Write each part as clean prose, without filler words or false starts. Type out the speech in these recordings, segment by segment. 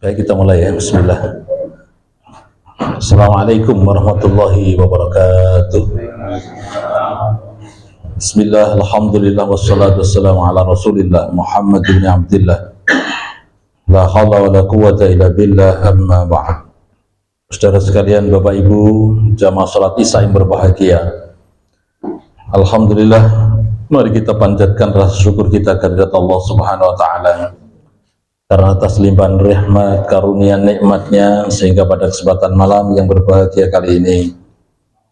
Baik, kita mulai ya. Bismillah. Assalamualaikum warahmatullahi wabarakatuh. Bismillah, alhamdulillah, wassalatu wassalamu ala rasulillah Muhammad bin Abdillah. La hawla wa la quwata illa billah, amma ba'd. Saudara sekalian, Bapak Ibu, jamaah salat Isya yang berbahagia, alhamdulillah, mari kita panjatkan rasa syukur kita kehadirat Allah Subhanahu wa Ta'ala karena atas limpahan rahmat, karunia, nikmatnya, sehingga pada kesempatan malam yang berbahagia kali ini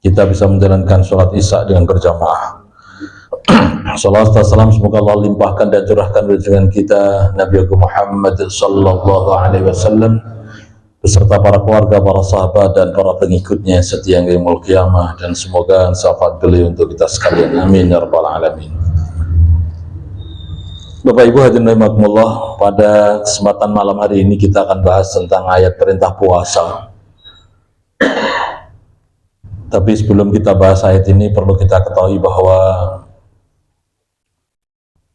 kita bisa menjalankan sholat Isya dengan berjamaah. Salawat dan salam semoga Allah limpahkan dan curahkan dengan kita Nabi Muhammad sallallahu alaihi wasallam beserta para keluarga, para sahabat dan para pengikutnya setia hingga yaumul qiyamah, dan semoga syafaat beliau untuk kita sekalian, amin ya rabbal alamin. Bapak Ibu hadirin rahimakumullah, pada kesempatan malam hari ini kita akan bahas tentang ayat perintah puasa. Tapi sebelum kita bahas ayat ini, perlu kita ketahui bahwa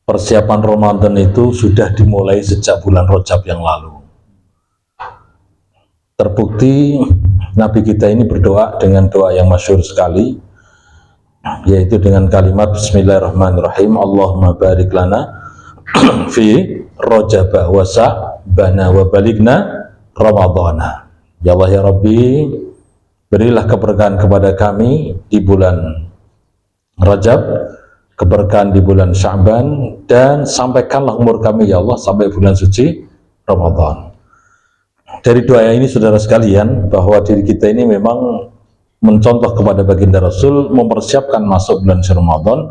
persiapan Ramadan itu sudah dimulai sejak bulan Rajab yang lalu. Terbukti Nabi kita ini berdoa dengan doa yang masyhur sekali, yaitu dengan kalimat Bismillahirrahmanirrahim, Allahumma barik lana fi Rajab wa Sya'ban wa baligna Ramadhana. Ya Allah ya Rabbi, berilah keberkahan kepada kami di bulan Rajab, keberkahan di bulan Sya'ban, dan sampaikanlah umur kami ya Allah sampai bulan suci Ramadan. Dari doa ini saudara sekalian, bahwa diri kita ini memang mencontoh kepada baginda Rasul mempersiapkan masuk bulan Ramadan,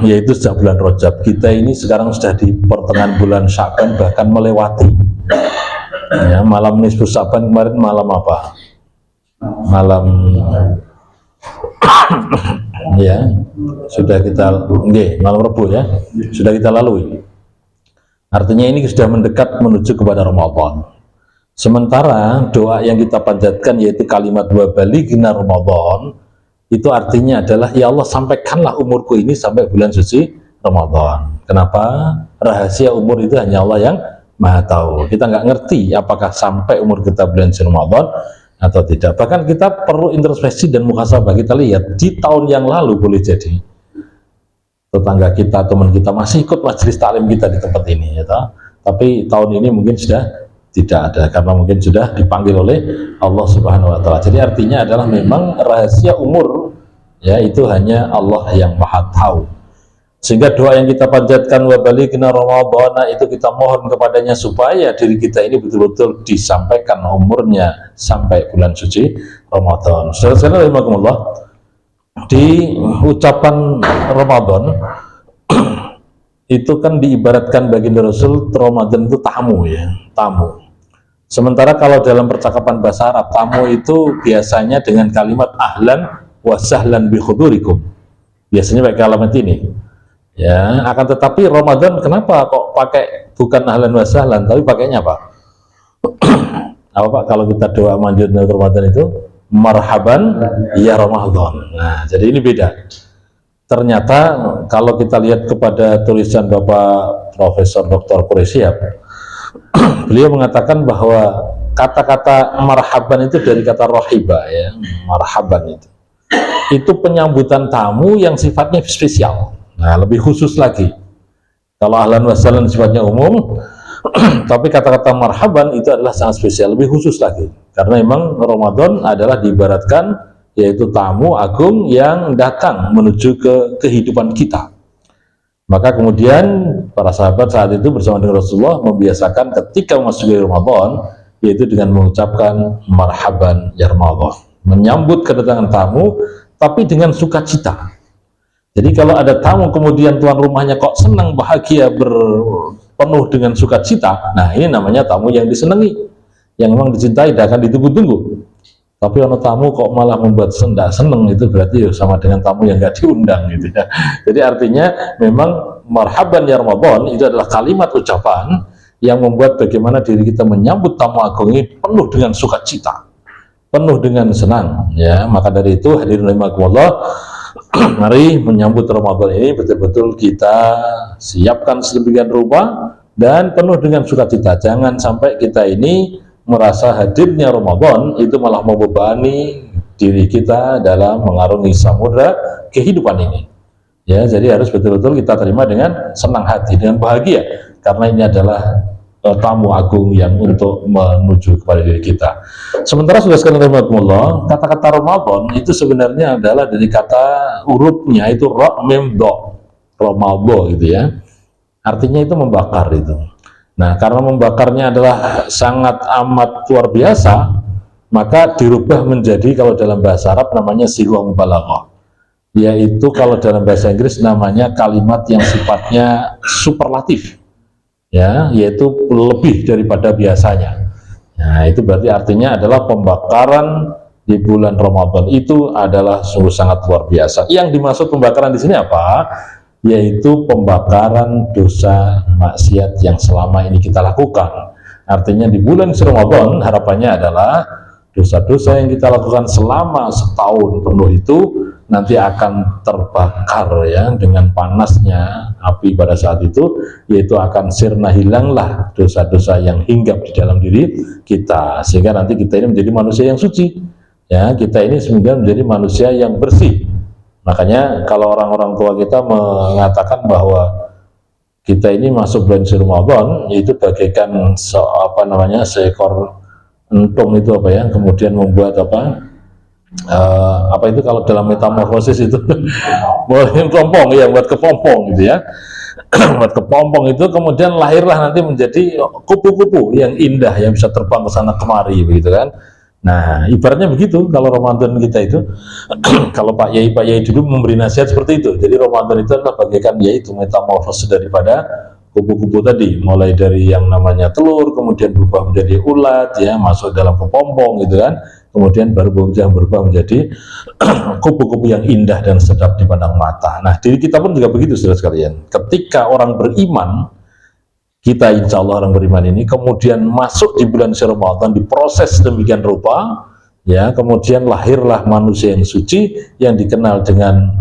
yaitu sejak bulan Rajab. Kita ini sekarang sudah di pertengahan bulan Sya'ban, bahkan melewati ya, malam nisfu Sya'ban kemarin malam apa? Malam ya, sudah kita malam Rabu ya, sudah kita lalui. Artinya ini sudah mendekat menuju kepada Ramadan. Sementara doa yang kita panjatkan yaitu kalimat wa balighna Ramadan, itu artinya adalah ya Allah sampaikanlah umurku ini sampai bulan suci Ramadan. Kenapa? Rahasia umur itu hanya Allah yang Maha tahu. Kita nggak ngerti apakah sampai umur kita bulan suci Ramadan atau tidak. Bahkan kita perlu introspeksi dan muhasabah. Kita lihat di tahun yang lalu boleh jadi tetangga kita, teman kita masih ikut majelis taklim kita di tempat ini, ya toh? Tapi tahun ini mungkin sudah tidak ada karena mungkin sudah dipanggil oleh Allah Subhanahu wa Ta'ala. Jadi artinya adalah memang rahasia umur ya itu hanya Allah yang Maha tahu. Sehingga doa yang kita panjatkan wa balighna Ramadhana itu kita mohon kepadanya supaya diri kita ini betul-betul disampaikan umurnya sampai bulan suci Ramadan. Saudara-saudara rahimakumullah, di ucapan Ramadan itu kan diibaratkan baginda Rasul, Ramadan itu tamu ya, tamu. Sementara kalau dalam percakapan bahasa Arab, tamu itu biasanya dengan kalimat ahlan wa sahlan bi khudurikum. Biasanya pakai kalimat ini. Ya, akan tetapi Ramadan kenapa kok pakai bukan ahlan wa sahlan, tapi pakainya apa? Apa Pak kalau kita doa manjur Ramadan itu marhaban ya Ramadan. Nah, jadi ini beda. Ternyata kalau kita lihat kepada tulisan Bapak Profesor Dr. Quraisyab, beliau mengatakan bahwa kata-kata marhaban itu dari kata rohiba ya, marhaban itu penyambutan tamu yang sifatnya spesial. Nah, lebih khusus lagi. Kalau ahlan wa sahlan sifatnya umum, tapi kata-kata marhaban itu adalah sangat spesial, lebih khusus lagi. Karena memang Ramadan adalah diibaratkan yaitu tamu agung yang datang menuju ke kehidupan kita. Maka kemudian para sahabat saat itu bersama dengan Rasulullah membiasakan ketika memasuki Ramadan yaitu dengan mengucapkan marhaban ya Ramadan, menyambut kedatangan tamu tapi dengan sukacita. Jadi kalau ada tamu kemudian tuan rumahnya kok senang, bahagia, penuh dengan sukacita, nah ini namanya tamu yang disenangi, yang memang dicintai dan akan ditunggu-tunggu. Tapi ono tamu kok malah membuat seneng, itu berarti sama dengan tamu yang nggak diundang gitu ya. Jadi artinya memang marhaban ya Ramadan itu adalah kalimat ucapan yang membuat bagaimana diri kita menyambut tamu agung ini penuh dengan sukacita, penuh dengan senang ya. Maka dari itu hadirin rahimakumullah, mari menyambut Ramadan ini betul-betul kita siapkan sedemikian rupa dan penuh dengan sukacita. Jangan sampai kita ini merasa hadirnya Ramadan itu malah membebani diri kita dalam mengarungi samudra kehidupan ini. Ya, jadi harus betul-betul kita terima dengan senang hati, dengan bahagia, karena ini adalah tamu agung yang untuk menuju kepada diri kita. Sementara sudah sekalian rahimakumullah, kata-kata Ramadan itu sebenarnya adalah dari kata hurufnya itu ra mim do, Ramadan gitu ya. Artinya itu membakar itu. Nah, karena membakarnya adalah sangat amat luar biasa, maka dirubah menjadi kalau dalam bahasa Arab namanya sighah mubalaghah. Yaitu kalau dalam bahasa Inggris namanya kalimat yang sifatnya superlatif. Ya, yaitu lebih daripada biasanya. Nah, itu berarti artinya adalah pembakaran di bulan Ramadan itu adalah sungguh sangat luar biasa. Yang dimaksud pembakaran di sini apa? Yaitu pembakaran dosa maksiat yang selama ini kita lakukan. Artinya di bulan Ramadan harapannya adalah dosa-dosa yang kita lakukan selama setahun penuh itu nanti akan terbakar ya dengan panasnya api pada saat itu, yaitu akan sirna, hilanglah dosa-dosa yang hinggap di dalam diri kita, sehingga nanti kita ini menjadi manusia yang suci ya, kita ini sebenarnya menjadi manusia yang bersih. Makanya kalau orang-orang tua kita mengatakan bahwa kita ini masuk bulan Ramadan itu bagaikan seekor entung itu apa ya, kemudian membuat apa itu kalau dalam metamorfosis itu boleh kepompong ya, buat kepompong gitu ya. Buat kepompong itu kemudian lahirlah nanti menjadi kupu-kupu yang indah yang bisa terbang ke sana kemari begitu kan. Nah, ibaratnya begitu kalau Ramadan kita itu. Kalau Pak Yai dulu memberi nasihat seperti itu. Jadi Ramadan itu adalah bagaikan yaitu metamorfosis daripada kupu-kupu tadi, mulai dari yang namanya telur, kemudian berubah menjadi ulat ya, masuk dalam kepompong gitu kan, kemudian baru berubah menjadi kupu-kupu yang indah dan sedap dipandang mata. Nah, diri kita pun juga begitu, saudara sekalian. Ketika orang beriman, kita insya Allah orang beriman ini kemudian masuk di bulan Ramadan, diproses demikian rupa ya, kemudian lahirlah manusia yang suci yang dikenal dengan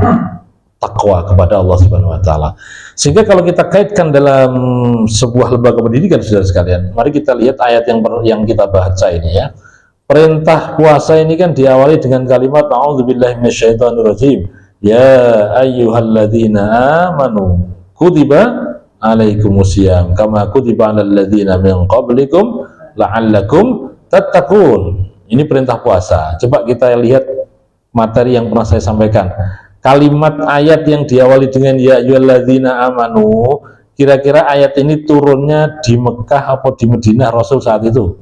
takwa kepada Allah Subhanahu wa taala. Sehingga kalau kita kaitkan dalam sebuah lembaga pendidikan, saudara sekalian, mari kita lihat ayat yang kita baca ini ya. Perintah puasa ini kan diawali dengan kalimat a'udzubillahi minasyaitonirrajim. Ya ayyuhalladzina amanu kutiba alaikumusiyam kama kutiba alal ladzina min qablikum la'allakum tattaqun. Ini perintah puasa. Coba kita lihat materi yang pernah saya sampaikan. Kalimat ayat yang diawali dengan ya ayyuhalladzina amanu, kira-kira ayat ini turunnya di Mekah atau di Madinah Rasul saat itu?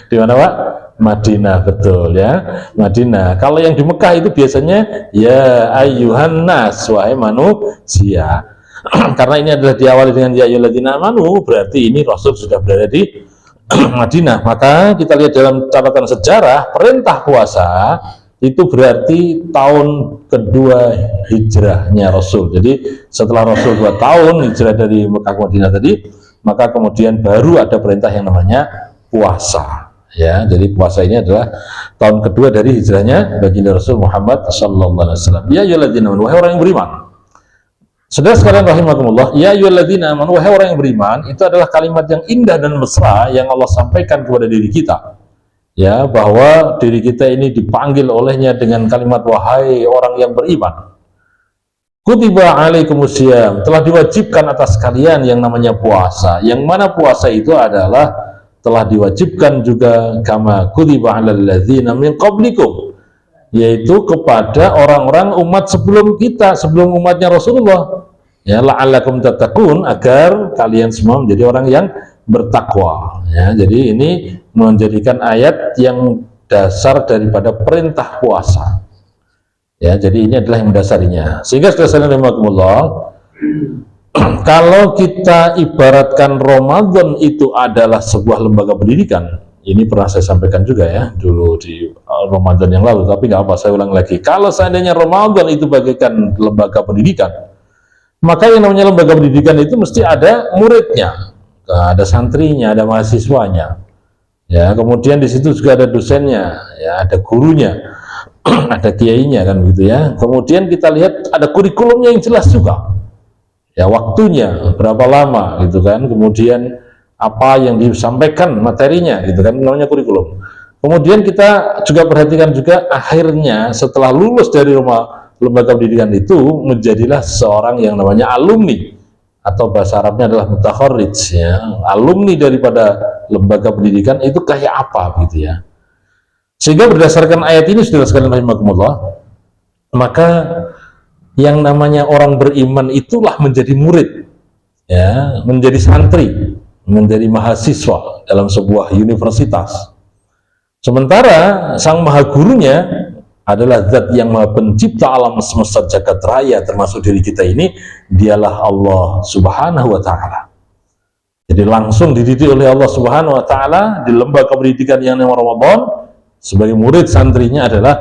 Di mana Pak? Madinah, betul ya, Madinah. Kalau yang di Mekah itu biasanya ya ayyuhan nas, wahai manusia. Karena ini adalah diawali dengan ya ayyuhalladzina amanu, berarti ini Rasul sudah berada di Madinah. Maka kita lihat dalam catatan sejarah, perintah puasa itu berarti tahun kedua hijrahnya Rasul. Jadi setelah Rasul 2 tahun hijrah dari Mekah ke Madinah tadi, maka kemudian baru ada perintah yang namanya puasa. Ya, jadi puasa ini adalah tahun kedua dari hijrahnya baginda Rasul Muhammad sallallahu alaihi wasallam. Ya ayyuhalladzina amanu, wahai orang yang beriman. Saudara sekalian rahimakumullah, ya ayyuhalladzina amanu, wahai orang yang beriman, itu adalah kalimat yang indah dan mesra yang Allah sampaikan kepada diri kita. Ya, bahwa diri kita ini dipanggil olehnya dengan kalimat wahai orang yang beriman. Kutiba alaikumusiyam, telah diwajibkan atas kalian yang namanya puasa. Yang mana puasa itu adalah telah diwajibkan juga kama kutiba alal ladzina min qablikum, yaitu kepada orang-orang umat sebelum kita, sebelum umatnya Rasulullah. Ya, la'allakum tattaqun, agar kalian semua menjadi orang yang bertakwa. Ya, jadi ini menjadikan ayat yang dasar daripada perintah puasa. Ya, jadi ini adalah yang mendasarinya. Sehingga setelah rahimakumullah, kalau kita ibaratkan Ramadan itu adalah sebuah lembaga pendidikan, ini pernah saya sampaikan juga ya dulu di Ramadan yang lalu, tapi nggak apa, saya ulang lagi. Kalau seandainya Ramadan itu bagaikan lembaga pendidikan, maka yang namanya lembaga pendidikan itu mesti ada muridnya, ada santrinya, ada mahasiswanya. Ya, kemudian di situ juga ada dosennya, ya, ada gurunya, ada kiainya kan gitu ya. Kemudian kita lihat ada kurikulumnya yang jelas juga. ya waktunya berapa lama gitu kan, kemudian apa yang disampaikan materinya gitu kan, namanya kurikulum. Kemudian kita juga perhatikan juga akhirnya setelah lulus dari lembaga pendidikan itu menjadilah seorang yang namanya alumni, atau bahasa Arabnya adalah mutakharrij, ya, alumni daripada lembaga pendidikan itu kayak apa gitu ya. Sehingga berdasarkan ayat ini, saudara sekalian rahimakumullah, maka yang namanya orang beriman itulah menjadi murid, ya, menjadi santri, menjadi mahasiswa dalam sebuah universitas. Sementara sang maha gurunya adalah zat yang maha pencipta alam semesta jagat raya, termasuk diri kita ini, dialah Allah subhanahu wa ta'ala. Jadi langsung dididik oleh Allah subhanahu wa ta'ala di lembaga pendidikan yang namanya Ramadan. Sebagai murid santrinya adalah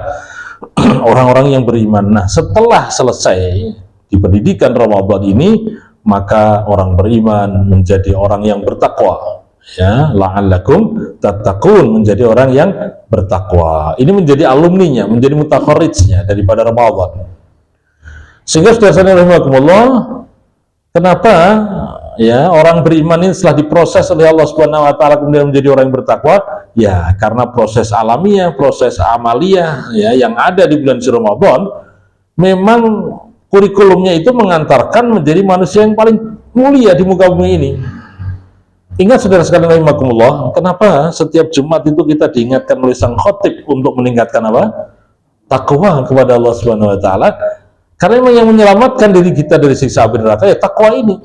orang-orang yang beriman. Nah, setelah selesai di pendidikan Ramadan ini, maka orang beriman menjadi orang yang bertakwa, ya, la'allakum tattaqun, menjadi orang yang bertakwa. Ini menjadi alumninya, menjadi mutakharrijnya daripada Ramadan. Sehingga saudara-saudara rahimakumullah, kenapa ya orang beriman ini setelah diproses oleh Allah Subhanahu wa taala kemudian menjadi orang yang bertakwa? Ya, karena proses alamiah, proses amaliyah, ya, yang ada di bulan suci Ramadan, memang kurikulumnya itu mengantarkan menjadi manusia yang paling mulia di muka bumi ini. Ingat saudara sekalian rahimakumullah, kenapa setiap Jumat itu kita diingatkan oleh sang khotib untuk meningkatkan apa? Takwa kepada Allah Subhanahu wa taala. Karena memang yang menyelamatkan diri kita dari siksa api neraka ya takwa ini.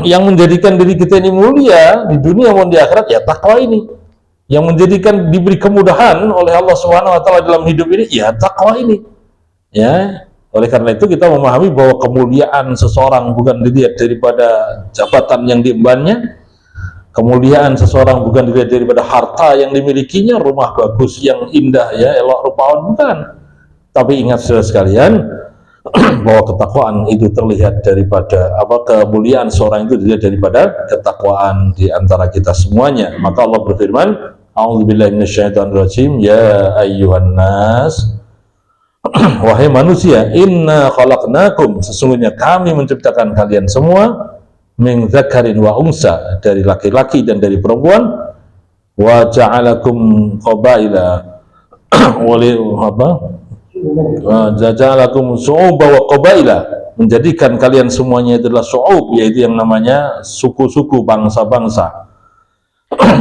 Yang menjadikan diri kita ini mulia di dunia maupun di akhirat ya takwa ini. Yang menjadikan diberi kemudahan oleh Allah Subhanahu wa taala dalam hidup ini ya takwa ini. Ya, oleh karena itu kita memahami bahwa kemuliaan seseorang bukan dilihat daripada jabatan yang diembannya, kemuliaan seseorang bukan dilihat daripada harta yang dimilikinya, rumah bagus yang indah, ya, elok rupawan, bukan. Tapi ingat saudara sekalian, bahwa ketakwaan itu terlihat daripada kemuliaan seorang itu dilihat daripada ketakwaan di antara kita semuanya. Maka Allah berfirman, a'udzubillahi minasyaitonirrajim, ya ayyuhan nas, wahai manusia, inna khalaqnakum, sesungguhnya kami menciptakan kalian semua, min dzakarin wa unsa, dari laki-laki dan dari perempuan, wa ja'alakum qabaila ja'alakum su'uba wa qabaila, menjadikan kalian semuanya itu adalah su'ub, yaitu yang namanya suku-suku, bangsa-bangsa,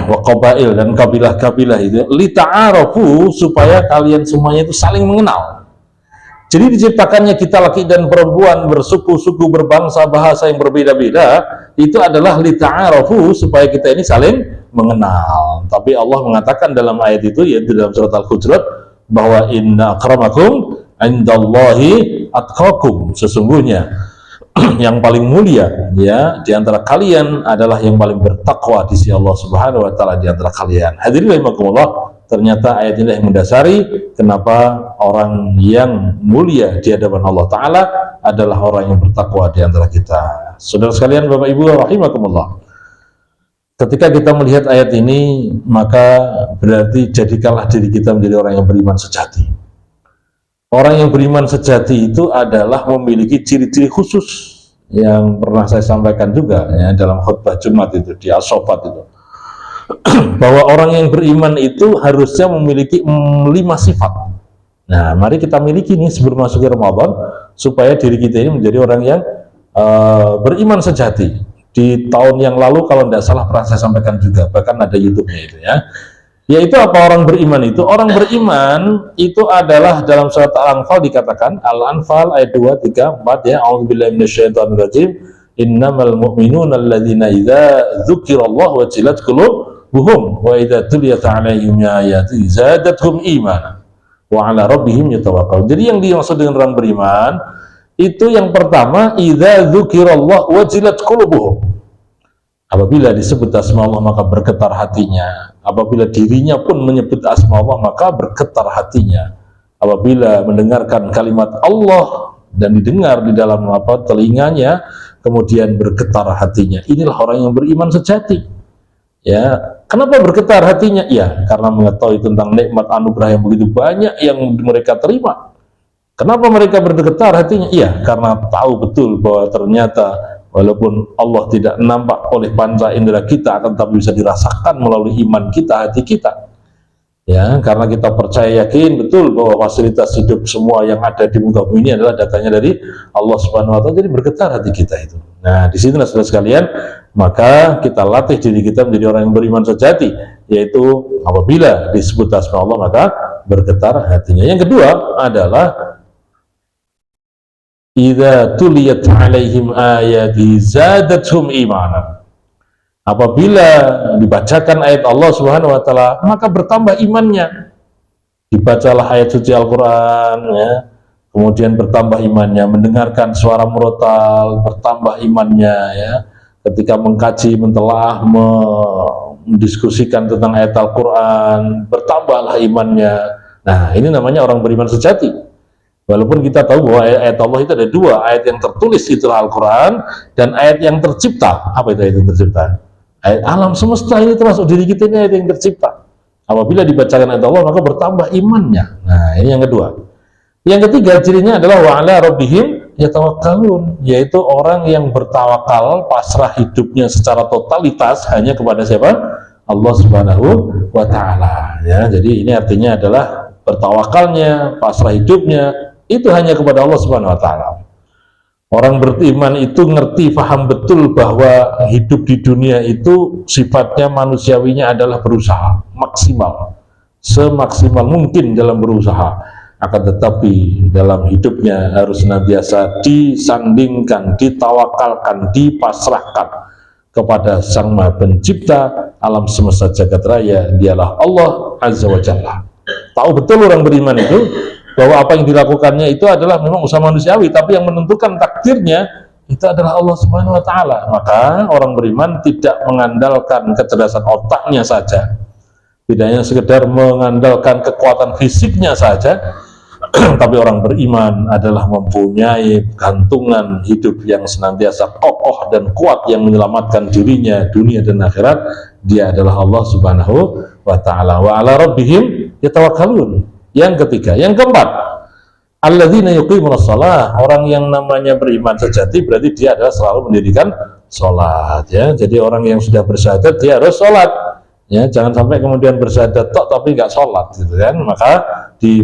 wa qabail, dan kabilah-kabilah itu, lita'arafu, supaya kalian semuanya itu saling mengenal. Jadi diciptakannya kita laki dan perempuan bersuku-suku, berbangsa, bahasa yang berbeda-beda, itu adalah lita'arafu, supaya kita ini saling mengenal. Tapi Allah mengatakan dalam ayat itu, yaitu dalam surat Al-Hujurat, bahwa inna akramakum indallahi atqakum, sesungguhnya yang paling mulia, ya, di antara kalian adalah yang paling bertakwa di sisi Allah Subhanahu wa taala di antara kalian. Hadirin rahimakumullah, ternyata ayat ini yang mendasari kenapa orang yang mulia di hadapan Allah taala adalah orang yang bertakwa di antara kita. Saudara sekalian, Bapak Ibu rahimakumullah, ketika kita melihat ayat ini, maka berarti jadikanlah diri kita menjadi orang yang beriman sejati. Orang yang beriman sejati itu adalah memiliki ciri-ciri khusus yang pernah saya sampaikan juga, ya, dalam khutbah Jumat itu di As-Sobat itu, bahwa orang yang beriman itu harusnya memiliki 5 sifat. Nah, mari kita miliki ini sebelum masuk ke Ramadan, supaya diri kita ini menjadi orang yang beriman sejati. Di tahun yang lalu kalau tidak salah pernah saya sampaikan juga, bahkan ada YouTube-nya itu, ya. Yaitu apa orang beriman itu? Orang beriman itu adalah dalam surat Al-Anfal dikatakan, Al-Anfal ayat 2, 3, 4, ya, a'udzubillahi minasyaitonirrajim, innamal mu'minuna alladzina idza dzukirallahu wajilat qulubuhum wa idza tuliyat 'alaihim ayatu zadatuhum imana wa 'ala rabbihim yatawakkalun. Jadi yang dimaksud dengan orang beriman itu yang pertama, idza dzukirallahu wajilat qulubuhum. Apabila disebut asma Allah maka bergetar hatinya. Apabila dirinya pun menyebut asma Allah maka bergetar hatinya. Apabila mendengarkan kalimat Allah dan didengar di dalam telinganya, kemudian bergetar hatinya. Inilah orang yang beriman sejati. Ya, kenapa bergetar hatinya? Ya, karena mengetahui tentang nikmat anugerah yang begitu banyak yang mereka terima. Kenapa mereka bergetar hatinya? Iya, karena tahu betul bahwa ternyata walaupun Allah tidak nampak oleh panca indera kita, akan tapi bisa dirasakan melalui iman kita, hati kita. Ya, karena kita percaya yakin betul bahwa fasilitas hidup semua yang ada di muka bumi ini adalah datanya dari Allah Subhanahu wa taala, jadi bergetar hati kita itu. Nah, di sini saudara sekalian, maka kita latih diri kita menjadi orang yang beriman sejati, yaitu apabila disebut asma Allah maka bergetar hatinya. Yang kedua adalah idza tuliyat alaihim ayati zadatuhum imanan. Apabila dibacakan ayat Allah Subhanahu wa taala, maka bertambah imannya. Dibacalah ayat suci Al-Qur'an ya, kemudian bertambah imannya, mendengarkan suara murotal, bertambah imannya ya. Ketika mengkaji, mentelaah, mendiskusikan tentang ayat Al-Qur'an, bertambahlah imannya. Nah, ini namanya orang beriman sejati. Walaupun kita tahu bahwa ayat Allah itu ada dua, ayat yang tertulis itulah Al-Quran, dan ayat yang tercipta. Apa itu ayat yang tercipta? Ayat alam semesta ini termasuk diri kita, ini ayat yang tercipta. Apabila dibacakan ayat Allah maka bertambah imannya. Nah, ini yang kedua. Yang ketiga cirinya adalah wa'ala rabbihim yatawakkalun, yaitu orang yang bertawakal, pasrah hidupnya secara totalitas hanya kepada siapa? Allah Subhanahu wa ta'ala ya. Jadi ini artinya adalah bertawakalnya, pasrah hidupnya itu hanya kepada Allah Subhanahu wa taala. Orang beriman itu ngerti, paham betul bahwa hidup di dunia itu sifatnya manusiawinya adalah berusaha maksimal, semaksimal mungkin dalam berusaha. Akan tetapi dalam hidupnya harus senantiasa disandingkan, ditawakalkan, dipasrahkan kepada Sang Maha Pencipta alam semesta jagat raya, dialah Allah Azza wa Jalla. Tahu betul orang beriman itu bahwa apa yang dilakukannya itu adalah memang usaha manusiawi, tapi yang menentukan takdirnya itu adalah Allah Subhanahu wa taala. Maka orang beriman tidak mengandalkan kecerdasan otaknya saja, tidak hanya sekedar mengandalkan kekuatan fisiknya saja, tapi orang beriman adalah mempunyai gantungan hidup yang senantiasa kokoh dan kuat yang menyelamatkan dirinya dunia dan akhirat. Dia adalah Allah Subhanahu wa taala. Wa ala rabbihim yatawakkalun. Yang ketiga, yang keempat, alladzina yuqimunas shalah, orang yang namanya beriman sejati berarti dia adalah selalu mendirikan sholat ya. Jadi orang yang sudah bersyahadat dia harus sholat ya, jangan sampai kemudian bersyahadat tok tapi nggak sholat gitu kan. Maka di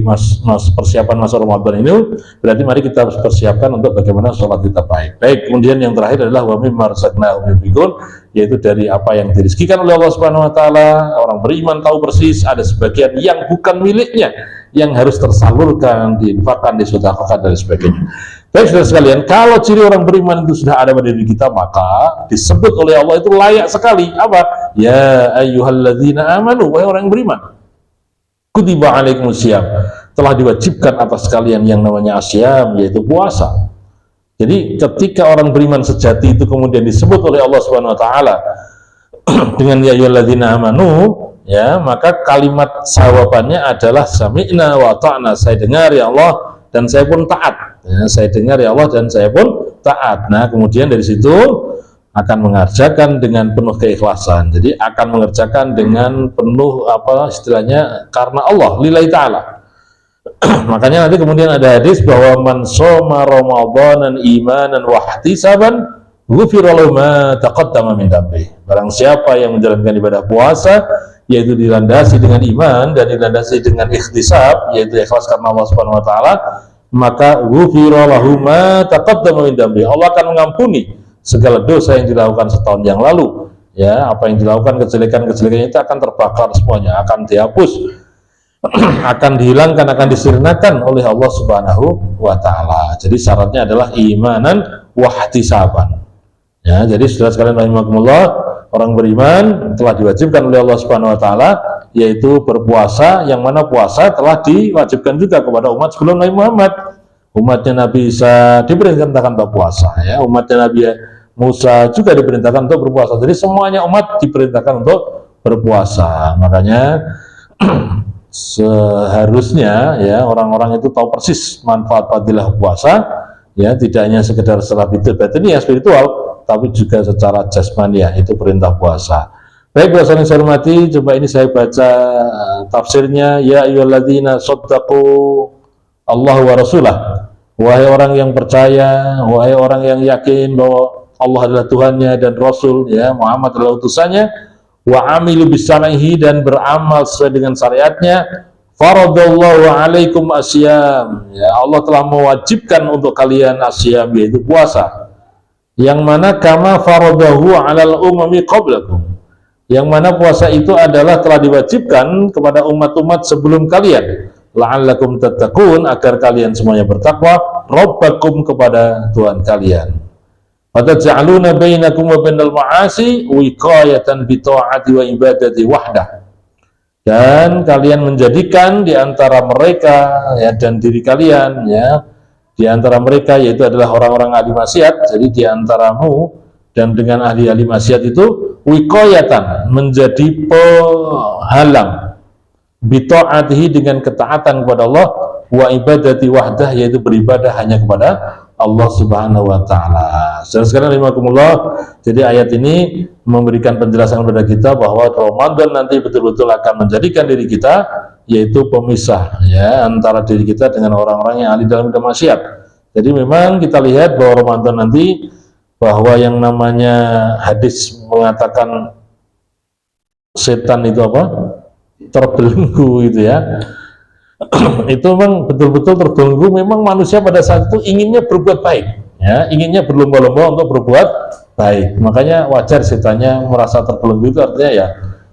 persiapan masa Ramadan ini berarti mari kita harus persiapkan untuk bagaimana sholat kita baik. Kemudian yang terakhir adalah wa mimma razaqnahum yunfiqun, yaitu dari apa yang dirizkikan oleh Allah Subhanahu wa taala. Orang beriman tahu persis ada sebagian yang bukan miliknya yang harus tersalurkan, diinfakkan, disedekahkan dan sebagainya. Baik saudara sekalian, kalau ciri orang beriman itu sudah ada pada diri kita, maka disebut oleh Allah itu layak sekali. Apa? Ya ayyuhalladzina amanu, wahai orang yang beriman, kutiba alaikumusiyam, telah diwajibkan atas kalian yang namanya asyam, yaitu puasa. Jadi ketika orang beriman sejati itu kemudian disebut oleh Allah Subhanahu wa taala dengan ya ayyuhalladzina amanu, ya, maka kalimat jawabannya adalah sami'na wa ta'na, saya dengar ya Allah dan saya pun taat ya, saya dengar ya Allah dan saya pun taat. Nah, kemudian dari situ akan mengerjakan dengan penuh keikhlasan, jadi akan mengerjakan dengan penuh apa istilahnya karena Allah, lillahi ta'ala. Makanya nanti kemudian ada hadis bahwa man shoma ramadanan imanan wa ihtisaban ghufira lahu ma taqaddama min dhanbi. Barang siapa yang menjalankan ibadah puasa yaitu dilandasi dengan iman dan dilandasi dengan ikhtisab, yaitu ikhlas karena Allah Subhanahu wa taala, maka ghufira lahu ma taqaddama min dhanbi. Allah akan mengampuni segala dosa yang dilakukan setahun yang lalu. Ya, apa yang dilakukan kejelekan-kejelekan itu akan terbakar semuanya, akan dihapus, akan dihilangkan, akan disirnakan oleh Allah Subhanahu wa taala. Jadi syaratnya adalah imanan wa ihtisaban. Ya, jadi saudara sekalian rahimakumullah, orang beriman telah diwajibkan oleh Allah Subhanahu wa taala yaitu berpuasa, yang mana puasa telah diwajibkan juga kepada umat sebelum Nabi Muhammad. Umatnya Nabi Isa diperintahkan untuk puasa ya, umatnya Nabi Musa juga diperintahkan untuk berpuasa. Jadi semuanya umat diperintahkan untuk berpuasa. Makanya seharusnya ya orang-orang itu tahu persis manfaat fadilah puasa ya, tidak hanya sekedar secara batiniah spiritual, tapi juga secara jasmaniah, itu perintah puasa. Baik, puasa yang saya hormati, coba ini saya baca tafsirnya. Ya ayyuhalladzina shaddaqu Allah wa rasulah, wahai orang yang percaya, wahai orang yang yakin bahwa Allah adalah Tuhannya dan Rasul, ya, Muhammad adalah utusannya, wa amilu bisyarihi, dan beramal sesuai dengan syariatnya, faradallahu alaikum asyam, ya, Allah telah mewajibkan untuk kalian asyam, yaitu puasa, yang mana kama faradahu alal umami qablakum, yang mana puasa itu adalah telah diwajibkan kepada umat-umat sebelum kalian, la'allakum tattaqun, agar kalian semuanya bertakwa, rabbakum, kepada Tuhan kalian. Fataj'aluna bainakum wa bainal ma'asi wiqayatan bi ta'ati wa ibadati wahdah, dan kalian menjadikan di antara mereka, ya, dan diri kalian, ya, di antara mereka, yaitu adalah orang-orang ahli maksiat, jadi di antaramu dan dengan ahli-ahli maksiat itu wiqayatan, menjadi penghalang, bi ta'atihi, dengan ketaatan kepada Allah, wa ibadati wahdah, yaitu beribadah hanya kepada Allah Subhanahu wa Ta'ala. Saudara sekalian rahimakumullah, jadi ayat ini memberikan penjelasan kepada kita bahwa Ramadan nanti betul-betul akan menjadikan diri kita, yaitu pemisah, ya, antara diri kita dengan orang-orang yang ahli dalam bidang maksiat. Jadi memang kita lihat bahwa Ramadan nanti, bahwa yang namanya hadis mengatakan setan itu apa? Terbelenggu, itu ya. Itu memang betul-betul terbelenggu. Memang manusia pada saat itu inginnya berbuat baik, ya, inginnya berlomba-lomba untuk berbuat baik. Makanya wajar setannya merasa terbelenggu, itu artinya ya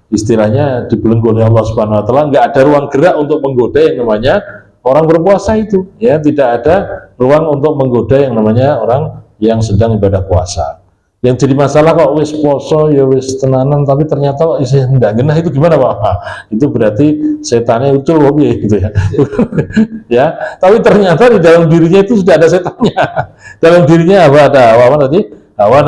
istilahnya dibelenggu oleh Allah Subhanahu wa Ta'ala. Nggak ada ruang gerak untuk menggoda yang namanya orang berpuasa itu, ya, tidak ada ruang untuk menggoda yang namanya orang yang sedang ibadah puasa. Yang jadi masalah kok wis poso ya wis tenanan tapi ternyata kok isih ndak genah, itu gimana Pak? Itu berarti setannya ucul gitu ya. Ya, tapi ternyata di dalam dirinya itu sudah ada setannya. Dalam dirinya ada apa tadi? Hawa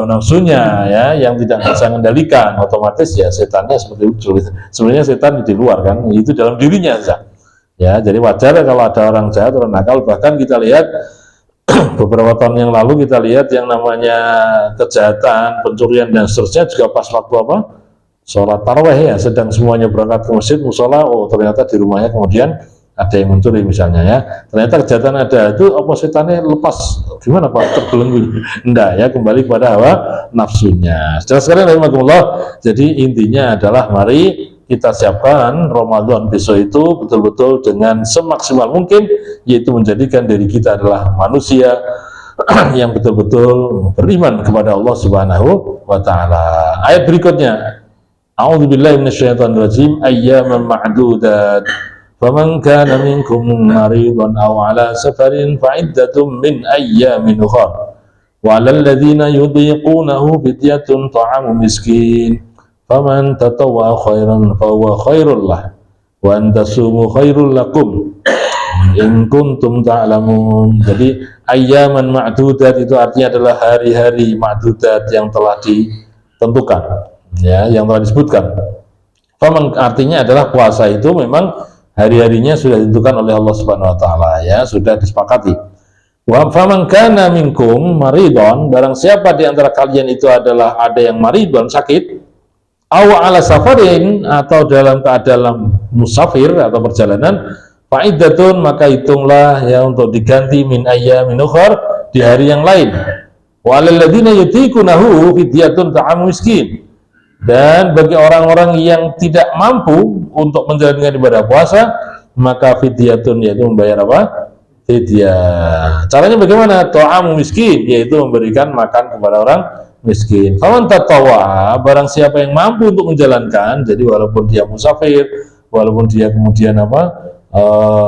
nafsunya, ya, yang tidak bisa mengendalikan, otomatis ya setannya seperti ucul. Sebenarnya setan di luar kan, itu dalam dirinya saja. Ya, jadi wajar kalau ada orang jahat, orang nakal. Bahkan kita lihat beberapa tahun yang lalu, kita lihat yang namanya kejahatan, pencurian dan seterusnya juga pas waktu apa? Sholat tarawih, ya, sedang semuanya berangkat ke masjid, musola, oh ternyata di rumahnya kemudian ada yang mencuri misalnya, ya. Ternyata kejahatan ada, itu apa setannya lepas, gimana Pak? Terbelenggu? Enggak, ya, kembali pada hawa nafsunya. Setelah sekarang rahimakumullah, jadi intinya adalah mari kita siapkan Ramadan besok itu betul-betul dengan semaksimal mungkin, yaitu menjadikan diri kita adalah manusia yang betul-betul beriman kepada Allah Subhanahu wa Ta'ala. Ayat berikutnya, a'udzubillahi minasyaitonirrajim, ayyaman ma'dudat, faman kana minkum maridan aw ala safarin fa'iddatun min ayyamin ukhra, wa 'alal ladzina yutiqunahu fidyatun ta'amu miskin, faman tatawwa khairan fahuwa khairul lah, wa antasumu khairul lakum in kuntum ta'lamun. Jadi ayyaman ma'dudat itu artinya adalah hari-hari ma'dudat yang telah ditentukan, ya, yang telah disebutkan. Faman artinya adalah puasa itu memang hari-harinya sudah ditentukan oleh Allah Subhanahu wa Ta'ala, ya, sudah disepakati. Wa faman kana minkum maridon, barang siapa di antara kalian itu adalah ada yang maridon, sakit, aw ala safarin, atau dalam keadaan musafir atau perjalanan, fa'iddatun, maka hitunglah, ya, untuk diganti min ayyamin ukhar, di hari yang lain. Wa 'alal ladzina yutiqunahu fidyatun ta'amu miskin, dan bagi orang-orang yang tidak mampu untuk menjalankan ibadah puasa, maka fidyatun, yaitu membayar apa? Fidyah. Caranya bagaimana? Ta'amu miskin, yaitu memberikan makan kepada orang miskin. Faman tatawwa, barang siapa yang mampu untuk menjalankan, jadi walaupun dia musafir, walaupun dia kemudian apa,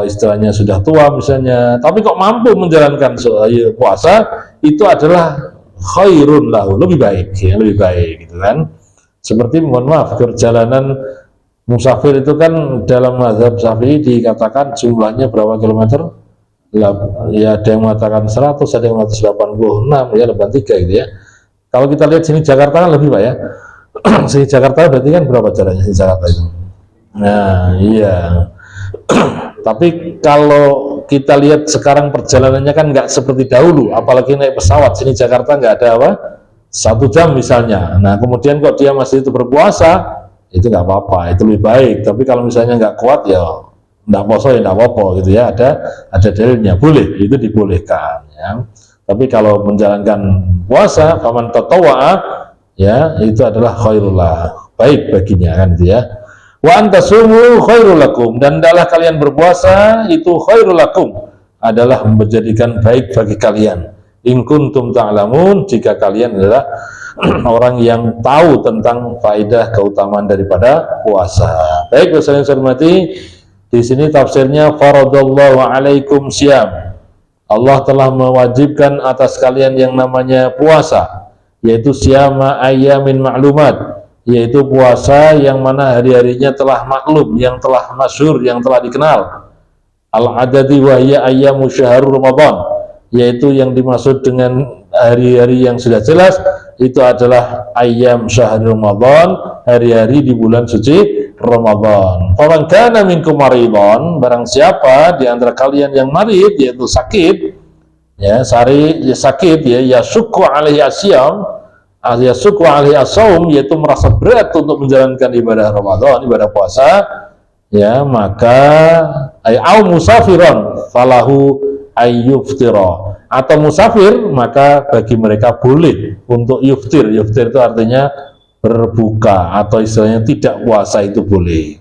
istilahnya sudah tua misalnya, tapi kok mampu menjalankan puasa, itu adalah khairun lahu, lebih baik, ya, lebih baik, gitu kan. Seperti, mohon maaf, perjalanan musafir itu kan dalam mazhab Syafi'i dikatakan jumlahnya berapa kilometer? Ya, ada yang mengatakan 100, ada yang mengatakan 86, ya, 83 gitu ya. Kalau kita lihat sini Jakarta kan lebih Pak, ya. Sini Jakarta berarti kan berapa jaraknya sini Jakarta itu? Nah, iya. Tapi kalau kita lihat sekarang perjalanannya kan nggak seperti dahulu, apalagi naik pesawat. Sini Jakarta nggak ada apa? 1 jam misalnya. Nah, kemudian kok dia masih itu berpuasa, itu nggak apa-apa, itu lebih baik. Tapi kalau misalnya nggak kuat, ya nggak poso ya nggak apa-apa gitu ya, ada dalilnya, boleh, itu dibolehkan ya. Tapi kalau menjalankan puasa faman tatawwa'a ya itu adalah khairullah, baik baginya kan itu ya. Wa antasumu khairul lakum, dan adalah kalian berpuasa itu khairul lakum, adalah menjadikan baik bagi kalian. In kuntum ta'lamun, jika kalian adalah orang yang tahu tentang faedah keutamaan daripada puasa. Baik, Bapak saya hormati, di sini tafsirnya faradallahu alaikum syam. Allah telah mewajibkan atas kalian yang namanya puasa, yaitu syama ayamin ma'lumat, yaitu puasa yang mana hari-harinya telah maklum, yang telah masyhur, yang telah dikenal. Al-adadi wa hiya ayyamu syahrul Ramadan, yaitu yang dimaksud dengan hari-hari yang sudah jelas itu adalah ayyam syahrul Ramadan, hari-hari di bulan suci Ramadan. Faman kana minkum maridhan, barang siapa di antara kalian yang marid, yaitu sakit ya, sakit ya, yasukku alaihi asyam, yasukku alaihi as-saum, yaitu merasa berat untuk menjalankan ibadah Ramadan, ibadah puasa ya, maka au musafiron falahu ayyuftira, atau musafir maka bagi mereka boleh untuk yuftir. Yuftir itu artinya berbuka, atau istilahnya tidak puasa itu boleh.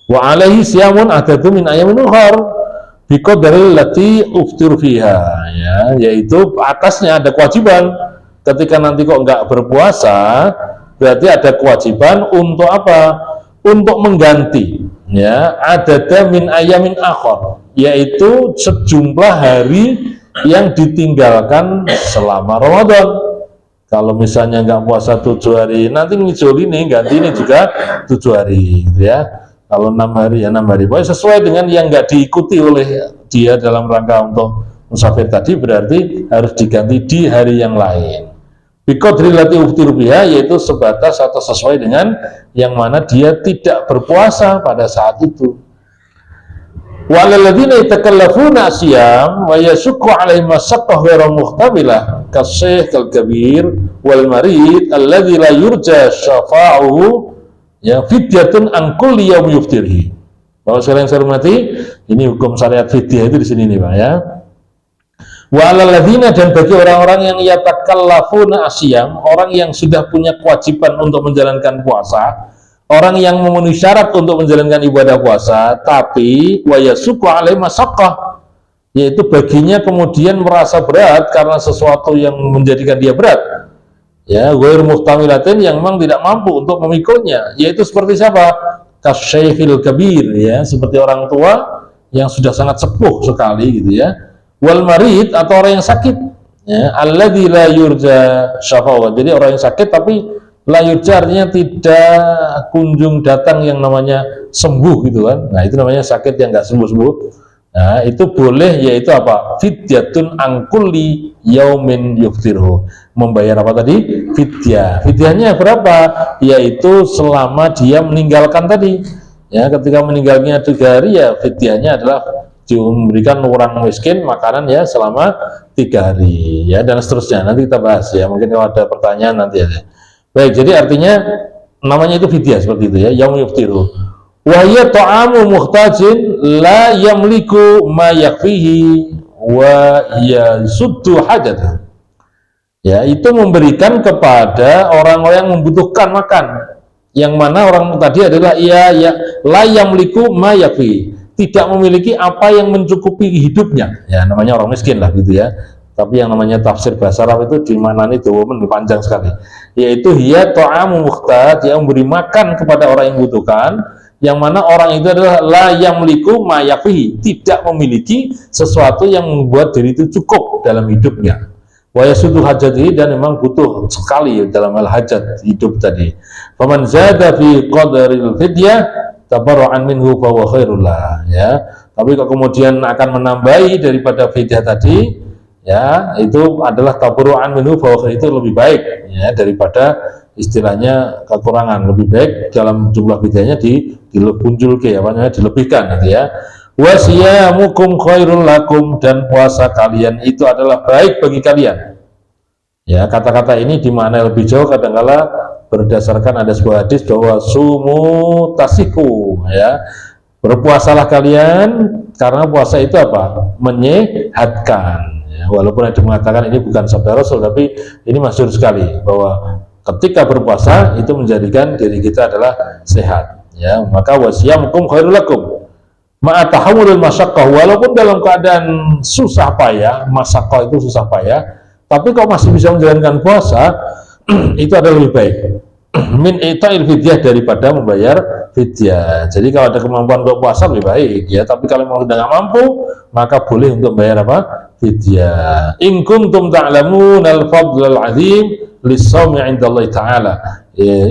Wa alaihi siyamun adadu min ayyamin ukhar biqadaril lati uftir fiha ya, yaitu atasnya ada kewajiban. Ketika nanti kok enggak berpuasa, berarti ada kewajiban untuk apa? Untuk mengganti ya, adada min ayyamin akhar, yaitu sejumlah hari yang ditinggalkan selama Ramadan. Kalau misalnya nggak puasa 7 hari, nanti ngijol ini ganti ini juga 7 hari gitu ya. Kalau 6 hari ya 6 hari, pokoknya sesuai dengan yang nggak diikuti oleh dia dalam rangka untuk musafir tadi, berarti harus diganti di hari yang lain. Biqadri lati uftir biha, yaitu sebatas atau sesuai dengan yang mana dia tidak berpuasa pada saat itu. Walalladzina yatakallafuna asyam wa yashukku 'alaihim masyaqqah ghairu muhtamilah kasyekh al-kabir wal marid alladzi la yurja syafa'uhu ya fidyatun an kulli yaum yuftirhi. Bapak sekalian saya hormati, ini hukum syariat fidyah itu di sini nih Pak ya. Walalladzina, dan bagi orang-orang yang yatakallafuna asyam, orang yang sudah punya kewajiban untuk menjalankan puasa, orang yang memenuhi syarat untuk menjalankan ibadah puasa, tapi wa yasuqu alaihi masyaqqah, yaitu baginya kemudian merasa berat karena sesuatu yang menjadikan dia berat ya, ghairu muhtamilatin, yang memang tidak mampu untuk memikulnya, yaitu seperti siapa? Kasyaikhil kabir ya, seperti orang tua yang sudah sangat sepuh sekali gitu ya, wal marid, atau orang yang sakit ya, alladzi la yurja syafa'ah, jadi orang yang sakit tapi la yurja artinya tidak kunjung datang yang namanya sembuh gitu kan. Nah itu namanya sakit yang nggak sembuh-sembuh. Nah itu boleh, yaitu apa? Fidyatun angkuli yaumin yuftirhu, membayar apa tadi? Fidyah. Fidyahnya berapa? Yaitu selama dia meninggalkan tadi ya, ketika meninggalnya 3 hari ya fidyahnya adalah diberikan orang miskin makanan ya selama 3 hari ya, dan seterusnya. Nanti kita bahas ya, mungkin kalau ada pertanyaan nanti aja. Baik, jadi artinya namanya itu fidyah seperti itu ya, yaum yuftiru. Wa hiya ta'amu muhtajin la yamliku ma yakfihi wa yasuddu hajatah. Ya, itu memberikan kepada orang-orang yang membutuhkan makan, yang mana orang tadi adalah ya la yamliku ma yakfihi, tidak memiliki apa yang mencukupi hidupnya. Ya, namanya orang miskin lah gitu ya. Tapi yang namanya tafsir bahasa Arab itu di mana itu panjang sekali, yaitu hiya ta'amu muhtaj, yang memberi makan kepada orang yang membutuhkan, yang mana orang itu adalah la yamliku ma yakfihi, tidak memiliki sesuatu yang membuat diri itu cukup dalam hidupnya, wa yasudu hajatihi, dan memang butuh sekali dalam hal hajat hidup tadi. Faman zada fi qadaril fidyah tabarru'an minhu fa huwa khairul lah ya. Tapi kalau kemudian akan menambahi daripada fidyah tadi ya, itu adalah tabarru'an minhu, bahwa itu lebih baik ya daripada istilahnya kekurangan, lebih baik dalam jumlah fidyahnya dilebunjulke apa namanya, dilebihkan nanti ya. Wa siyamukum khairul lakum, dan puasa kalian itu adalah baik bagi kalian ya. Kata-kata ini dimana lebih jauh kadangkala berdasarkan ada sebuah hadis bahwa sumu tasiku ya, Berpuasalah kalian, karena puasa itu apa? Menyehatkan. Ya, walaupun ada mengatakan ini bukan sabda Rasul, tapi ini masyhur sekali bahwa ketika berpuasa itu menjadikan diri kita adalah sehat. Ya, maka wasiyamukum khairul lakum. Ma'atahawulil masyaqqah, walaupun dalam keadaan susah payah, masyaqqah itu susah payah, tapi kalau masih bisa menjalankan puasa, itu adalah lebih baik. Min ita'il fidyah, daripada membayar fidyah. Jadi kalau ada kemampuan untuk puasa lebih baik ya, tapi kalau memang sudah nggak mampu, maka boleh untuk bayar apa? Fidyah. In kuntum ta'lamun al-fadl al-'azim lis-shaumi 'indallahi ta'ala.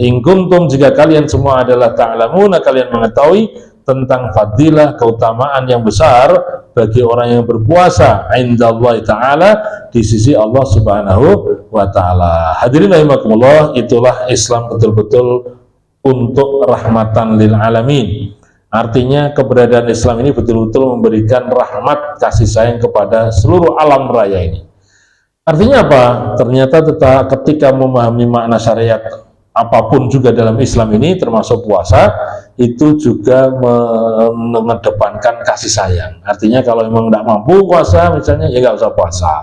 In kuntum, jika kalian semua adalah ta'lamuna, kalian mengetahui tentang fadilah, keutamaan yang besar bagi orang yang berpuasa indallahi ta'ala, di sisi Allah subhanahu wa ta'ala. Hadirin rahimakumullah, itulah Islam betul-betul untuk rahmatan lil alamin. Artinya keberadaan Islam ini betul-betul memberikan rahmat kasih sayang kepada seluruh alam raya ini. Artinya apa? Ternyata ketika memahami makna syariat apapun juga dalam Islam ini, termasuk puasa, itu juga mengedepankan kasih sayang. Artinya kalau memang tidak mampu puasa misalnya, ya nggak usah puasa.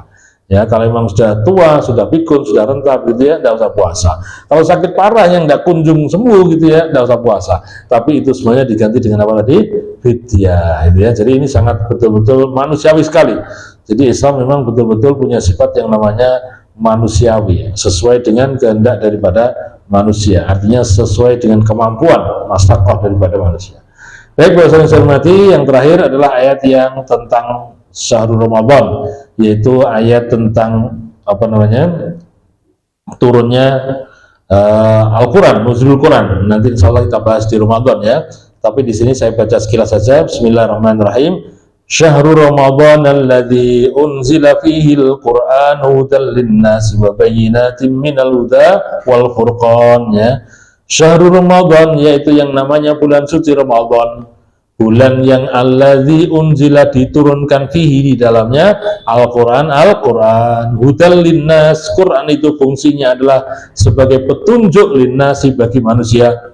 Ya, kalau memang sudah tua, sudah pikun, sudah renta gitu ya, tidak usah puasa. Kalau sakit parah yang tidak kunjung sembuh gitu ya, tidak usah puasa. Tapi itu semuanya diganti dengan apa tadi? Fidyah, gitu ya. Jadi ini sangat betul-betul manusiawi sekali. Jadi Islam memang betul-betul punya sifat yang namanya manusiawi, sesuai dengan kehendak daripada manusia, artinya sesuai dengan kemampuan masyaqqah daripada manusia. Baik, bahasa yang saya hormati, yang terakhir adalah ayat yang tentang syahrul Ramadan, yaitu ayat tentang apa namanya, turunnya Al-Quran, nuzulul Quran. Nanti insya Allah kita bahas di Ramadan ya, tapi di sini saya baca sekilas saja. Bismillahirrahmanirrahim. Syahrul Ramadan alladzi unzila fihi al-Qur'an hudan lin-nasi wa bayyinatin minal huda wal furqan, ya. Syahrul Ramadan, yaitu yang namanya bulan suci Ramadan, bulan yang alladzi unzila, diturunkan fihi, di dalamnya Al-Qur'an, hudan lin-nas. Quran itu fungsinya adalah sebagai petunjuk lin-nasi, bagi manusia,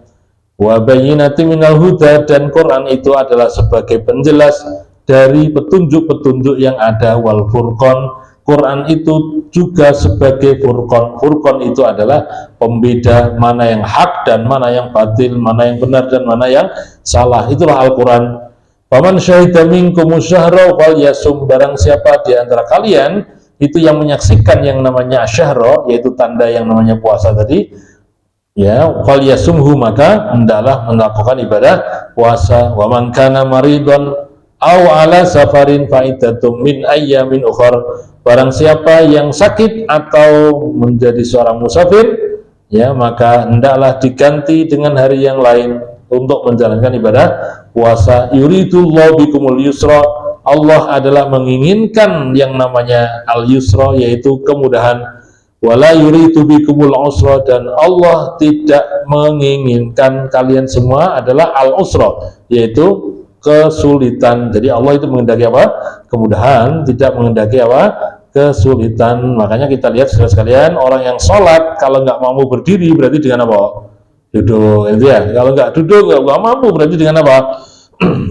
wa bayyinatin minal huda, dan Quran itu adalah sebagai penjelas dari petunjuk-petunjuk yang ada, wal furqan, Quran itu juga sebagai furqan. Furqan itu adalah pembeda mana yang hak dan mana yang batil, mana yang benar dan mana yang salah. Itulah Al-Quran. Faman syahida minkumus syahra falyasum, barang siapa di antara kalian itu yang menyaksikan yang namanya syahra, yaitu tanda yang namanya puasa tadi, ya, falyasumhu, maka hendaklah melakukan ibadah puasa. Wa man kana maridon aw ala safarin fa'idatum min ayyamin ukhar, barang siapa yang sakit atau menjadi seorang musafir, ya, maka hendaklah diganti dengan hari yang lain untuk menjalankan ibadah puasa. Yuridullahu bikumul yusra, Allah adalah menginginkan yang namanya al-yusra, yaitu kemudahan. Wala yuridu bikumul usra, dan Allah tidak menginginkan kalian semua adalah al-usra, yaitu kesulitan. Jadi Allah itu menghendaki apa? Kemudahan, tidak menghendaki apa? Kesulitan. Makanya kita lihat sekalian, orang yang sholat kalau nggak mampu berdiri berarti dengan apa? Duduk, gitu ya. Kalau nggak duduk, nggak mampu berarti dengan apa?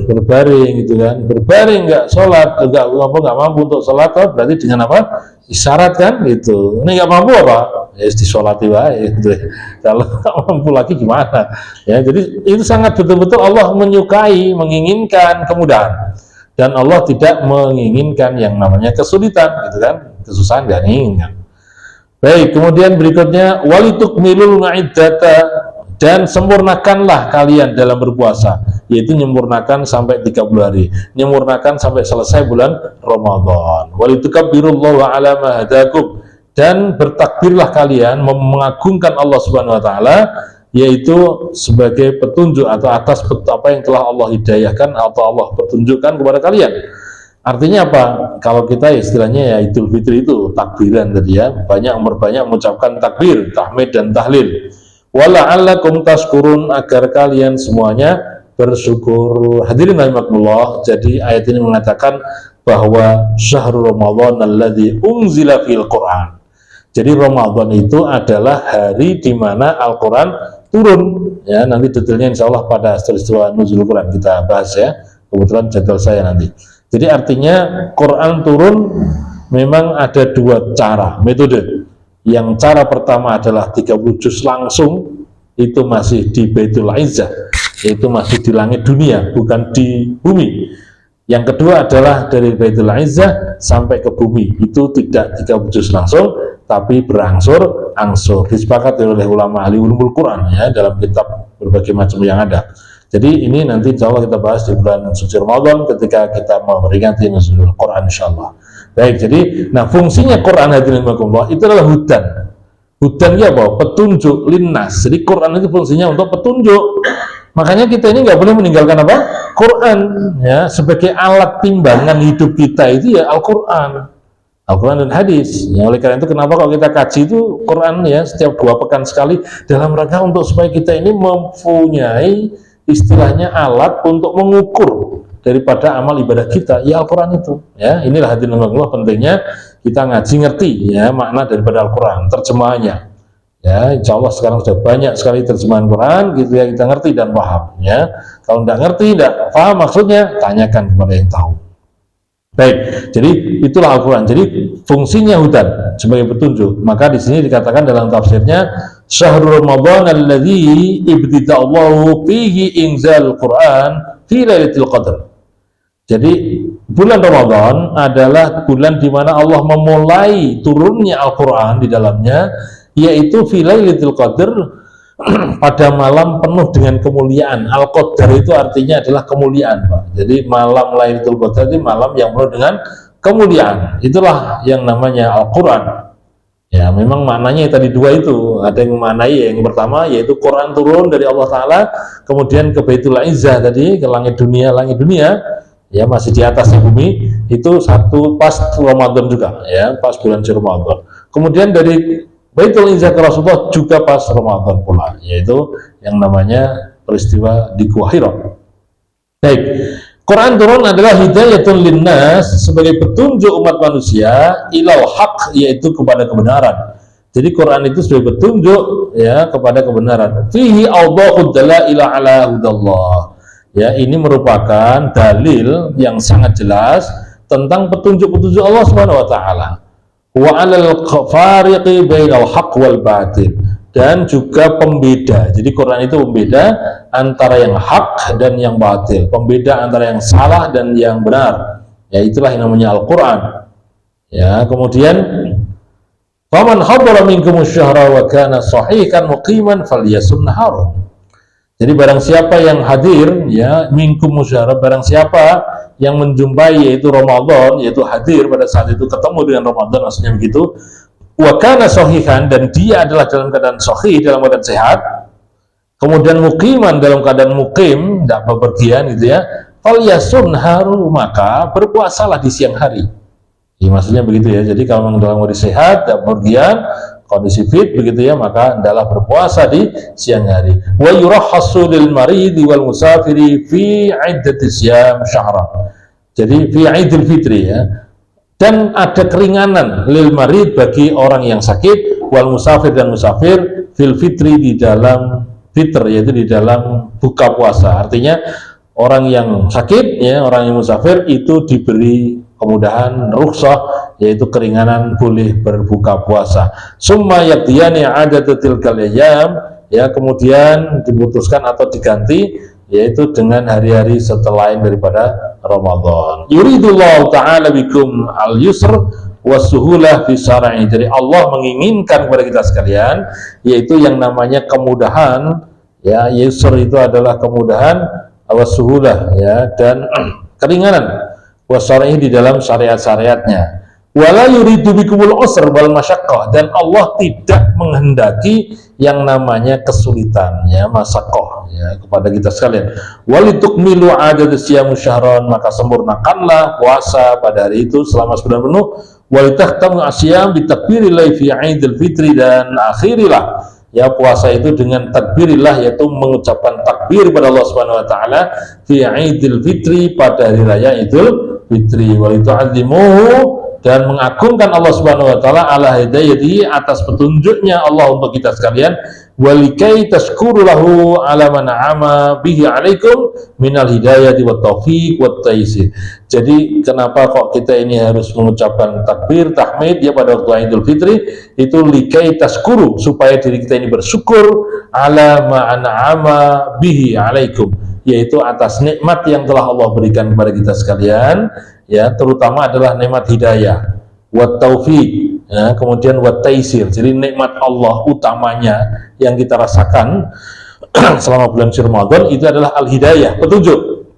Berbaring, gitu kan. Berbaring nggak sholat, nggak mampu untuk sholat, berarti dengan apa? Isyarat kan, gitu. Ini nggak mampu apa? Ya disolati wae, gitu. Kalau nggak mampu lagi gimana? Ya, jadi itu sangat betul-betul Allah menyukai, menginginkan kemudahan, dan Allah tidak menginginkan yang namanya kesulitan, gitu kan? Kesusahan nggak menginginkan. Baik, kemudian berikutnya walitukmilul iddata, dan sempurnakanlah kalian dalam berpuasa, yaitu menyempurnakan sampai 30 hari, menyempurnakan sampai selesai bulan Ramadan. Walitukabbirullaha ala ma hadakum, dan bertakbirlah kalian, mengagungkan Allah Subhanahu wa taala, yaitu sebagai petunjuk atau atas apa yang telah Allah hidayahkan atau Allah petunjukkan kepada kalian. Artinya apa? Kalau kita istilahnya ya Idul Fitri itu takbiran tadi ya, banyak mengucapkan takbir, tahmid dan tahlil. Wala'allakum tashkurun, agar kalian semuanya bersyukur. Hadirin rahimakumullah, jadi ayat ini mengatakan bahwa syahrul Ramadan alladzi unzila fil Qur'an. Jadi Ramadan itu adalah hari di mana Al-Quran turun ya. Nanti detailnya insya Allah pada peristiwa nuzul Quran kita bahas ya, kebetulan jadwal saya nanti. Jadi artinya Quran turun memang ada dua cara, metode. Yang cara pertama adalah 30 juz langsung, itu masih di Baitul Izzah, yaitu masih di langit dunia, bukan di bumi. Yang kedua adalah dari Baitul Izzah sampai ke bumi, itu tidak 30 juz langsung, tapi berangsur-angsur. Disepakati oleh ulama ahli ulumul Quran ya, dalam kitab berbagai macam yang ada. Jadi ini nanti insya Allah kita bahas di bulan suci Ramadan ketika kita memperingati nuzul Quran insya Allah. Baik, jadi nah fungsinya Quran hadirin rahimakumullah itu adalah hudan. Hudan ya apa? Petunjuk linnas. Jadi Quran itu fungsinya untuk petunjuk. Makanya kita ini nggak boleh meninggalkan apa? Quran ya, sebagai alat timbangan hidup kita itu ya Al-Quran. Al-Quran dan hadis. Ya, oleh karena itu kenapa kalau kita kaji itu Quran ya setiap 2 pekan sekali dalam rangka untuk supaya kita ini mempunyai istilahnya alat untuk mengukur daripada amal ibadah kita ya Al-Quran itu ya. Inilah hadirin Allah pentingnya kita ngaji ngerti ya makna daripada Al-Quran, terjemahannya ya. Insya Allah sekarang sudah banyak sekali terjemahan Quran gitu ya, kita ngerti dan paham ya. Kalau tidak ngerti, tidak paham maksudnya, tanyakan kepada yang tahu. Baik, jadi itulah Al-Quran. Jadi fungsinya hudan sebagai petunjuk. Maka di sini dikatakan dalam tafsirnya Syahrul Ramadan alladzi ibtida'allahu fihi inzal Quran fi lailatul qadr. Jadi bulan Ramadan adalah bulan di mana Allah memulai turunnya Al-Quran di dalamnya, yaitu fi lailatul qadr, pada malam penuh dengan kemuliaan. Al-Qadar itu artinya adalah kemuliaan, Pak. Jadi malam Lailatul Qadar itu malam yang penuh dengan kemuliaan. Itulah yang namanya Al-Quran. Ya, memang maknanya tadi dua itu. Ada yang memaknai yang pertama yaitu Quran turun dari Allah Ta'ala, kemudian ke Baitul Izzah tadi, ke langit dunia ya masih di atasnya bumi, itu satu pas Ramadan juga ya, pas bulan Ramadan. Kemudian dari Baitul Izzah ke Rasulullah juga pas Ramadan pula, yaitu yang namanya peristiwa di Gua Hira. Baik, Quran turun adalah hidayatun linnas, sebagai petunjuk umat manusia ilal haq, yaitu kepada kebenaran. Jadi Quran itu sebagai petunjuk ya kepada kebenaran. Fihi awdahud dalaila ala hudallah. Ya, ini merupakan dalil yang sangat jelas tentang petunjuk-petunjuk Allah Subhanahu wa taala. Wa 'alal fariqi bainal haqq wal batil, dan juga pembeda. Jadi Quran itu pembeda antara yang hak dan yang batil, pembeda antara yang salah dan yang benar. Ya, itulah yang namanya Al-Quran. Ya, kemudian faman hadara minkum asy-syahra wa kana sahihan muqiman falyasum naharu. Jadi barang siapa yang hadir ya minkum asy-syahra, barang siapa yang menjumpai yaitu Ramadan, yaitu hadir pada saat itu ketemu dengan Ramadan, maksudnya begitu. Wa kana sahihan, dan dia adalah dalam keadaan sahih, dalam keadaan sehat, kemudian muqiman, dalam keadaan muqim, tidak bepergian gitu ya, falyasum naharu, maka berpuasalah di siang hari. Ya, maksudnya begitu ya. Jadi kalau memang dalam kondisi sehat, tidak bepergian, kondisi fit begitu ya, maka hendaklah berpuasa di siang hari. Wa yurahhasu lil maridi wal musafiri fi iddati syam syahra. Jadi fi Idul Fitri ya. Dan ada keringanan lil marid, bagi orang yang sakit, wal musafir, dan musafir, fil fitri, di dalam fitr, yaitu di dalam buka puasa. Artinya orang yang sakit ya, orang yang musafir itu diberi kemudahan rukhsah, yaitu keringanan boleh berbuka puasa. Summa yaqdiyani adadatil kalayam, ya, kemudian diputuskan atau diganti yaitu dengan hari-hari setelah lain daripada Ramadan. Yuridullahu ta'ala bikum al-yusr wasuhulah fi syar'i. Jadi Allah menginginkan kepada kita sekalian yaitu yang namanya kemudahan ya. Yusr itu adalah kemudahan, wasuhulah ya, dan keringanan, wasyar'i di dalam syariat-syariatnya. Wala yuridu bikumul usr wal masyaqqah, dan Allah tidak menghendaki yang namanya kesulitan ya, masyaqqah ya, kepada kita sekalian. Walitukmilu adad siyam syahran, maka sempurnakanlah puasa pada hari itu selama sebulan penuh. Walitahtamu asyam bitakbirillah fi Idul Fitri, dan akhirilah ya puasa itu dengan takbirillah, yaitu mengucapkan takbir pada Allah Subhanahu wa taala fi Idul Fitri, pada hari raya Idul Fitri. Walitu'adzimuhu dan mengagungkan Allah Subhanahu wa taala ala hidayatihi, atas petunjuknya Allah untuk kita sekalian, walikai tashkuru lahu ala man ama bihi alaikum minal hidayati wat taufiq wat taisir. Jadi kenapa kok kita ini harus mengucapkan takbir tahmid ya pada waktu Idul Fitri, itu likai tashkuru, supaya diri kita ini bersyukur ala ma an'ama bihi alaikum, yaitu atas nikmat yang telah Allah berikan kepada kita sekalian, ya, terutama adalah nikmat hidayah, wat taufiq, ya, kemudian wat taisir. Jadi nikmat Allah utamanya yang kita rasakan selama bulan suci Ramadan itu adalah al hidayah, petunjuk,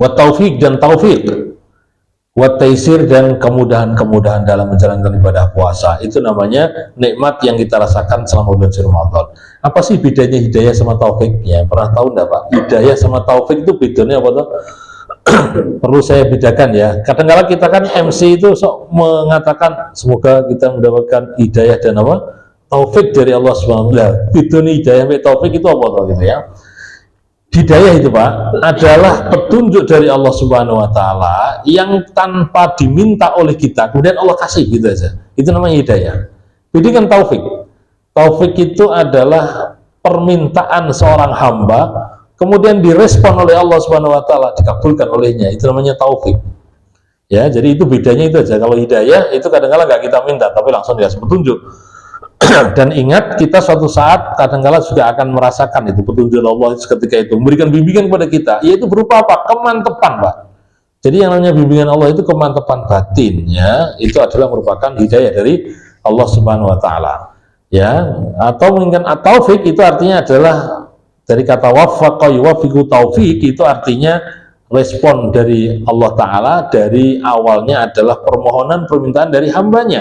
wat taufiq dan taufik, wat taisir dan kemudahan-kemudahan dalam menjalankan ibadah puasa. Itu namanya nikmat yang kita rasakan selama bulan suci Ramadan. Apa sih bedanya hidayah sama taufik? Ya, pernah tahu enggak Pak? Hidayah sama taufik itu bedanya apa tuh? Perlu saya bedakan ya. Kadang-kadang kita kan MC itu sok mengatakan semoga kita mendapatkan hidayah dan apa? Taufik dari Allah Subhanahu wa taala. Bedanya hidayah dan taufik itu apa tuh gitu ya? Hidayah itu Pak adalah petunjuk dari Allah Subhanahu wa taala yang tanpa diminta oleh kita, kemudian Allah kasih gitu aja. Itu namanya hidayah. Beda kan taufik. Taufik itu adalah permintaan seorang hamba, kemudian direspon oleh Allah Subhanahu wa taala, dikabulkan olehnya. Itu namanya taufik. Ya, jadi itu bedanya itu aja. Kalau hidayah itu kadang-kadang nggak kita minta, tapi langsung dikasih petunjuk. Dan ingat, kita suatu saat kadang-kadang juga akan merasakan itu petunjuk Allah ketika itu memberikan bimbingan kepada kita, yaitu berupa apa? Kemantepan, Pak. Jadi yang namanya bimbingan Allah itu kemantepan batin, ya. Itu adalah merupakan hidayah dari Allah Subhanahu wa taala. Ya, atau mungkin at-taufik itu artinya adalah dari kata waffaqa yuwaffiqu taufik, itu artinya respon dari Allah Ta'ala dari awalnya adalah permohonan permintaan dari hambanya,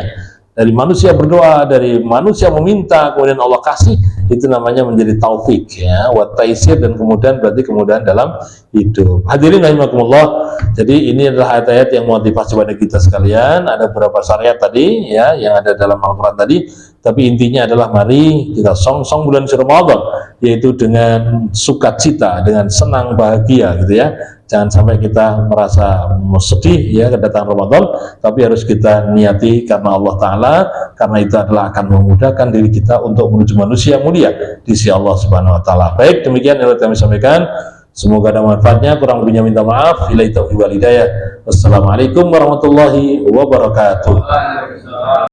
dari manusia berdoa, dari manusia meminta, kemudian Allah kasih, itu namanya menjadi taufik, ya, wa taisir, dan kemudian berarti kemudahan dalam hidup. Hadirin rahimakumullah, jadi ini adalah ayat-ayat yang motivasi pada kita sekalian. Ada beberapa syariat tadi ya yang ada dalam Al-Quran tadi, tapi intinya adalah mari kita song-song bulan suci Ramadan, yaitu dengan sukacita, dengan senang bahagia gitu ya. Jangan sampai kita merasa sedih ya kedatangan Ramadan, tapi harus kita niati karena Allah Ta'ala, karena itu adalah akan memudahkan diri kita untuk menuju manusia mulia di sisi Allah Subhanahu wa taala. Baik, demikian yang kami sampaikan. Semoga ada manfaatnya, kurang lebihnya minta maaf. Billahi taufiq wal hidayah. Wassalamualaikum warahmatullahi wabarakatuh.